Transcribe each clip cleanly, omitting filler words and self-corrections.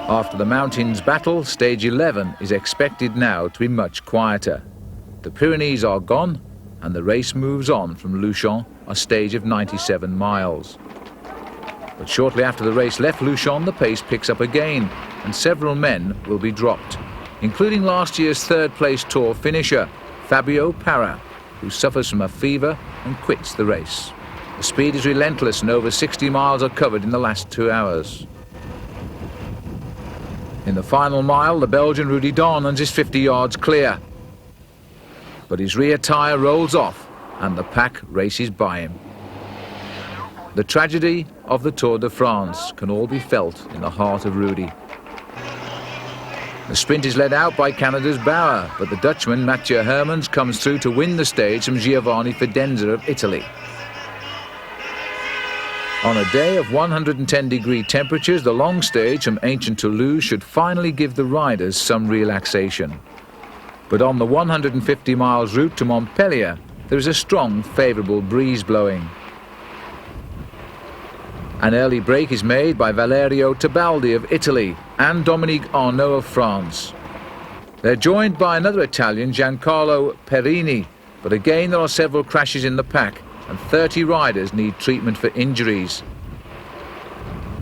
After the mountains battle, stage 11 is expected now to be much quieter. The Pyrenees are gone and the race moves on from Luchon, a stage of 97 miles. But shortly after the race left Luchon, the pace picks up again and several men will be dropped, including last year's third-place Tour finisher, Fabio Parra, who suffers from a fever and quits the race. The speed is relentless and over 60 miles are covered in the last 2 hours. In the final mile, the Belgian Rudy Dahnens is 50 yards clear. But his rear tyre rolls off and the pack races by him. The tragedy of the Tour de France can all be felt in the heart of Rudy. The sprint is led out by Canada's Bauer, but the Dutchman Mathieu Hermans comes through to win the stage from Giovanni Fidenza of Italy. On a day of 110-degree temperatures, the long stage from ancient Toulouse should finally give the riders some relaxation. But on the 150 miles route to Montpellier, there is a strong, favourable breeze blowing. An early break is made by Valerio Tebaldi of Italy and Dominique Arnaud of France. They're joined by another Italian, Giancarlo Perini, but again there are several crashes in the pack and 30 riders need treatment for injuries.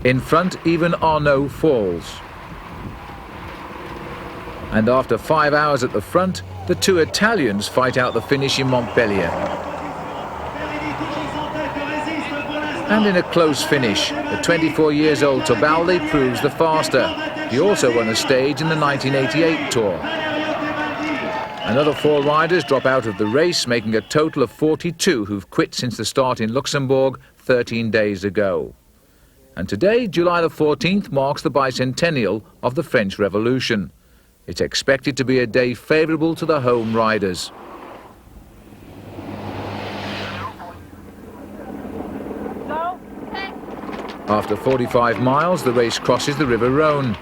In front, even Arnaud falls. And after 5 hours at the front, the two Italians fight out the finish in Montpellier. And in a close finish, the 24-year-old Tebaldi proves the faster. He also won a stage in the 1988 Tour. Another 4 riders drop out of the race, making a total of 42 who've quit since the start in Luxembourg 13 days ago. And today, July the 14th, marks the bicentennial of the French Revolution. It's expected to be a day favourable to the home riders. After 45 miles, the race crosses the River Rhône.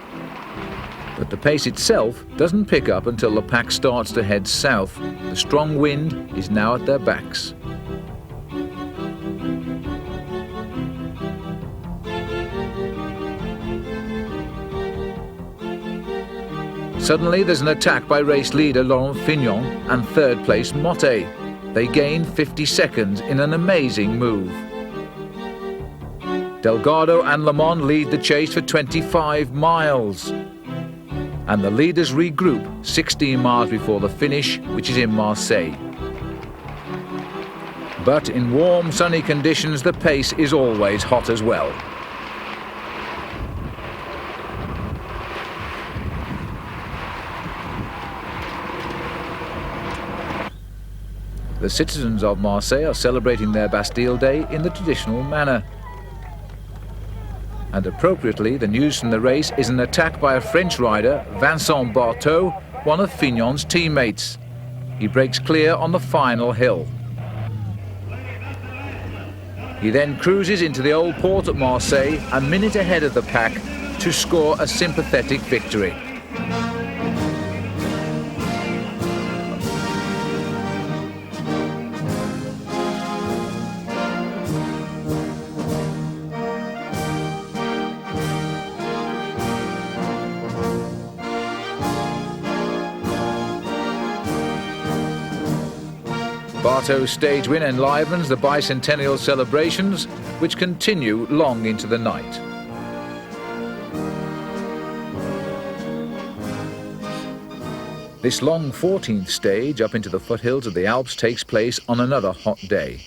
But the pace itself doesn't pick up until the pack starts to head south. The strong wind is now at their backs. Suddenly there's an attack by race leader Laurent Fignon and third place Mottet. They gain 50 seconds in an amazing move. Delgado and Lemond lead the chase for 25 miles. And the leaders regroup 16 miles before the finish, which is in Marseille. But in warm, sunny conditions, the pace is always hot as well. The citizens of Marseille are celebrating their Bastille Day in the traditional manner. And appropriately, the news from the race is an attack by a French rider, Vincent Barteau, one of Fignon's teammates. He breaks clear on the final hill. He then cruises into the old port at Marseille, a minute ahead of the pack, to score a sympathetic victory. Barteau's stage win enlivens the bicentennial celebrations, which continue long into the night. This long 14th stage up into the foothills of the Alps takes place on another hot day.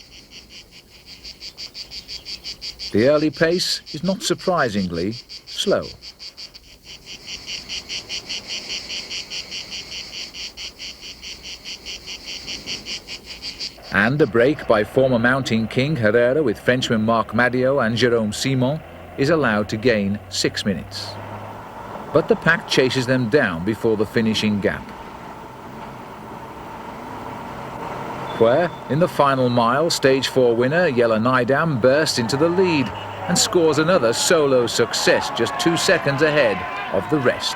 The early pace is not surprisingly slow. And a break by former mountain king Herrera with Frenchmen Marc Madiot and Jérôme Simon is allowed to gain 6 minutes. But the pack chases them down before the finishing gap. Where, in the final mile, stage 4 winner Jelle Nijdam bursts into the lead and scores another solo success just 2 seconds ahead of the rest.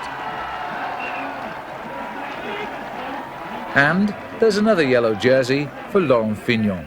And there's another yellow jersey for Laurent Fignon.